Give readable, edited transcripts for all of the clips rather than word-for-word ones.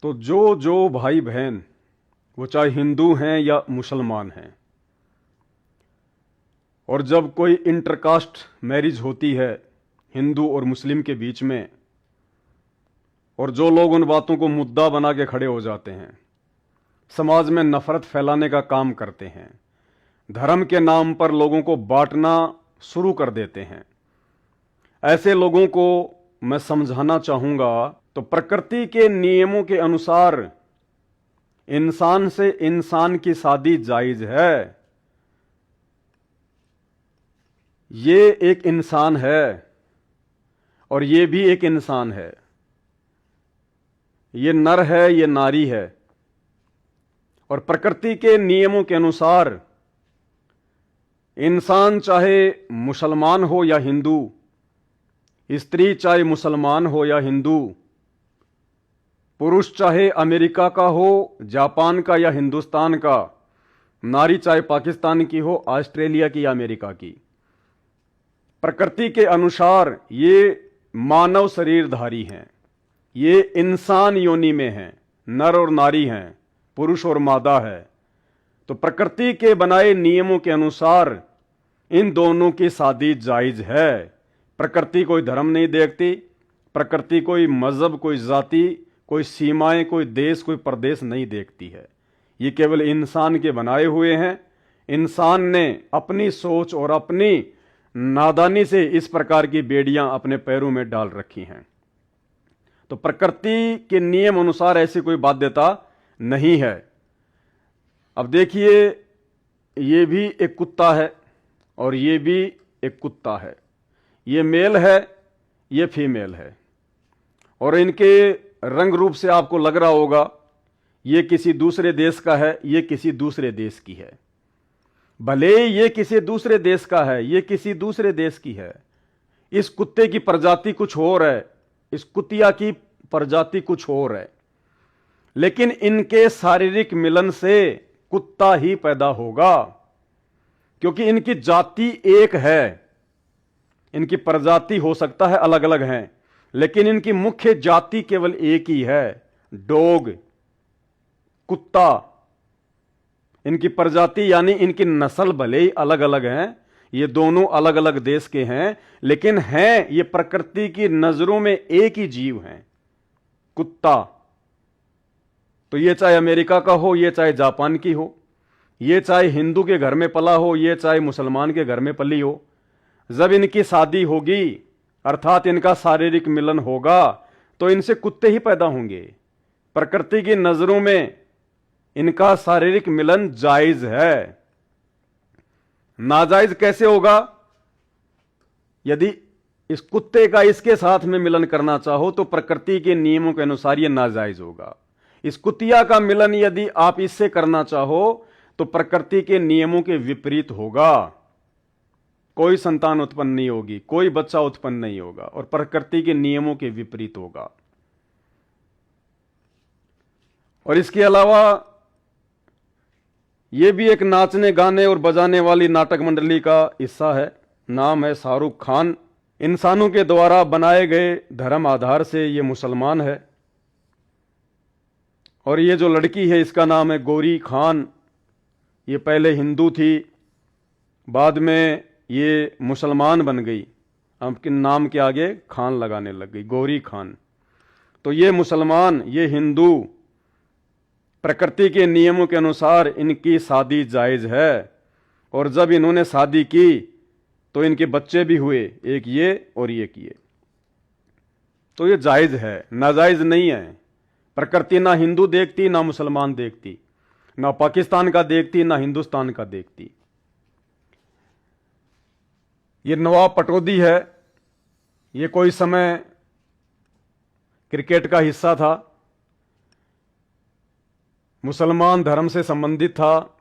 तो जो जो भाई बहन, वो चाहे हिंदू हैं या मुसलमान हैं, और जब कोई इंटरकास्ट मैरिज होती है हिंदू और मुस्लिम के बीच में, और जो लोग उन बातों को मुद्दा बना के खड़े हो जाते हैं, समाज में नफरत फैलाने का काम करते हैं, धर्म के नाम पर लोगों को बांटना शुरू कर देते हैं, ऐसे लोगों को मैं समझाना चाहूंगा तो प्रकृति के नियमों के अनुसार इंसान से इंसान की शादी जायज है। ये एक इंसान है और ये भी एक इंसान है। ये नर है, ये नारी है, और प्रकृति के नियमों के अनुसार इंसान चाहे मुसलमान हो या हिंदू, स्त्री चाहे मुसलमान हो या हिंदू, पुरुष चाहे अमेरिका का हो, जापान का या हिंदुस्तान का, नारी चाहे पाकिस्तान की हो, ऑस्ट्रेलिया की या अमेरिका की, प्रकृति के अनुसार ये मानव शरीरधारी हैं, ये इंसान योनि में हैं, नर और नारी हैं, पुरुष और मादा है। तो प्रकृति के बनाए नियमों के अनुसार इन दोनों की शादी जायज है। प्रकृति कोई धर्म नहीं देखती, प्रकृति कोई मजहब, कोई जाति, कोई सीमाएं, कोई देश, कोई प्रदेश नहीं देखती है। ये केवल इंसान के बनाए हुए हैं। इंसान ने अपनी सोच और अपनी नादानी से इस प्रकार की बेड़ियां अपने पैरों में डाल रखी हैं। तो प्रकृति के नियम अनुसार ऐसी कोई बाध्यता नहीं है। अब देखिए, ये भी एक कुत्ता है और ये भी एक कुत्ता है। ये मेल है, ये फीमेल है, और इनके रंग रूप से आपको लग रहा होगा ये किसी दूसरे देश का है, ये किसी दूसरे देश की है। भले ये किसी दूसरे देश का है, ये किसी दूसरे देश की है। इस कुत्ते की प्रजाति कुछ और है, इस कुतिया की प्रजाति कुछ और है, लेकिन इनके शारीरिक मिलन से कुत्ता ही पैदा होगा, क्योंकि इनकी जाति एक है। इनकी प्रजाति हो सकता है अलग अलग हैं, लेकिन इनकी मुख्य जाति केवल एक ही है, डॉग, कुत्ता। इनकी प्रजाति यानी इनकी नस्ल भले ही अलग अलग हैं, ये दोनों अलग अलग देश के हैं, लेकिन हैं ये प्रकृति की नजरों में एक ही जीव हैं, कुत्ता। तो ये चाहे अमेरिका का हो, ये चाहे जापान की हो, ये चाहे हिंदू के घर में पला हो, ये चाहे मुसलमान के घर में पली हो, जब इनकी शादी होगी अर्थात इनका शारीरिक मिलन होगा तो इनसे कुत्ते ही पैदा होंगे। प्रकृति की नजरों में इनका शारीरिक मिलन जायज है। नाजायज कैसे होगा? यदि इस कुत्ते का इसके साथ में मिलन करना चाहो तो प्रकृति के नियमों के अनुसार यह नाजायज होगा। इस कुतिया का मिलन यदि आप इससे करना चाहो तो प्रकृति के नियमों के विपरीत होगा। कोई संतान उत्पन्न नहीं होगी, कोई बच्चा उत्पन्न नहीं होगा, और प्रकृति के नियमों के विपरीत होगा। और इसके अलावा यह भी एक नाचने गाने और बजाने वाली नाटक मंडली का हिस्सा है। नाम है शाहरुख खान। इंसानों के द्वारा बनाए गए धर्म आधार से ये मुसलमान है, और ये जो लड़की है इसका नाम है गौरी खान। ये पहले हिंदू थी, बाद में ये मुसलमान बन गई, आपके नाम के आगे खान लगाने लग गई, गौरी खान। तो ये मुसलमान, ये हिंदू, प्रकृति के नियमों के अनुसार इनकी शादी जायज है, और जब इन्होंने शादी की तो इनके बच्चे भी हुए, एक ये और एक ये। तो ये जायज है, नाजायज नहीं है। प्रकृति ना हिंदू देखती, ना मुसलमान देखती, ना पाकिस्तान का देखती, ना हिंदुस्तान का देखती। ये नवाब पटौदी है, ये कोई समय क्रिकेट का हिस्सा था, मुसलमान धर्म से संबंधित था,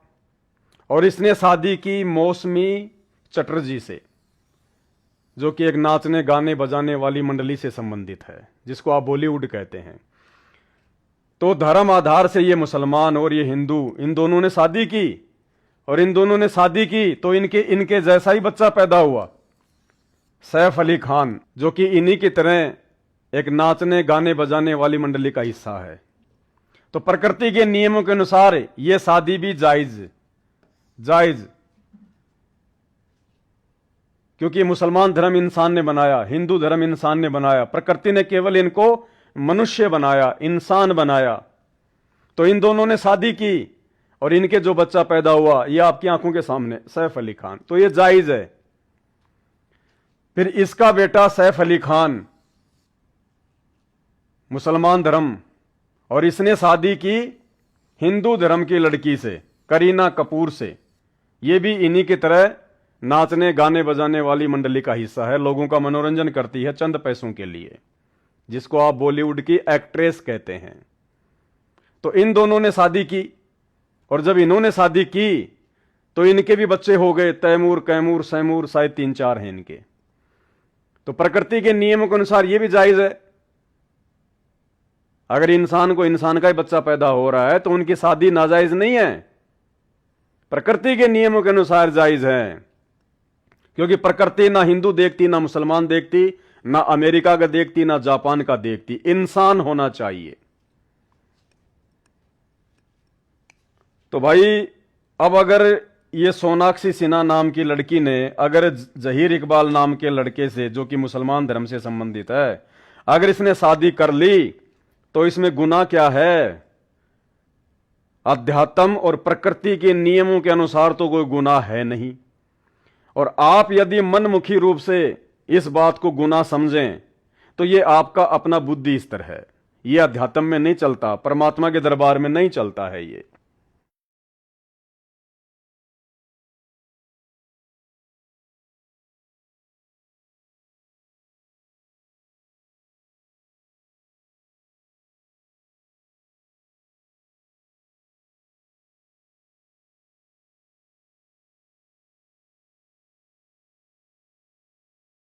और इसने शादी की मौसमी चटर्जी से, जो कि एक नाचने गाने बजाने वाली मंडली से संबंधित है, जिसको आप बॉलीवुड कहते हैं। तो धर्म आधार से ये मुसलमान और ये हिंदू, इन दोनों ने शादी की, और इन दोनों ने शादी की तो इनके जैसा ही बच्चा पैदा हुआ, सैफ अली खान, जो कि इन्हीं की तरह एक नाचने गाने बजाने वाली मंडली का हिस्सा है। तो प्रकृति के नियमों के अनुसार यह शादी भी जायज जायज, क्योंकि मुसलमान धर्म इंसान ने बनाया, हिंदू धर्म इंसान ने बनाया, प्रकृति ने केवल इनको मनुष्य बनाया, इंसान बनाया। तो इन दोनों ने शादी की और इनके जो बच्चा पैदा हुआ ये आपकी आंखों के सामने सैफ अली खान, तो ये जायज है। फिर इसका बेटा सैफ अली खान मुसलमान धर्म, और इसने शादी की हिंदू धर्म की लड़की से, करीना कपूर से। ये भी इन्हीं की तरह नाचने गाने बजाने वाली मंडली का हिस्सा है, लोगों का मनोरंजन करती है चंद पैसों के लिए, जिसको आप बॉलीवुड की एक्ट्रेस कहते हैं। तो इन दोनों ने शादी की, और जब इन्होंने शादी की तो इनके भी बच्चे हो गए, तैमूर, कैमूर, सैमूर, शायद 3-4 हैं इनके। तो प्रकृति के नियमों के अनुसार यह भी जायज है। अगर इंसान को इंसान का ही बच्चा पैदा हो रहा है तो उनकी शादी नाजायज नहीं है, प्रकृति के नियमों के अनुसार जायज है। क्योंकि प्रकृति ना हिंदू देखती, ना मुसलमान देखती, ना अमेरिका का देखती, ना जापान का देखती, इंसान होना चाहिए। तो भाई अब अगर ये सोनाक्षी सिन्हा नाम की लड़की ने अगर जहीर इकबाल नाम के लड़के से, जो कि मुसलमान धर्म से संबंधित है, अगर इसने शादी कर ली तो इसमें गुनाह क्या है? अध्यात्म और प्रकृति के नियमों के अनुसार तो कोई गुनाह है नहीं। और आप यदि मनमुखी रूप से इस बात को गुनाह समझें तो ये आपका अपना बुद्धि स्तर है, ये अध्यात्म में नहीं चलता, परमात्मा के दरबार में नहीं चलता है ये।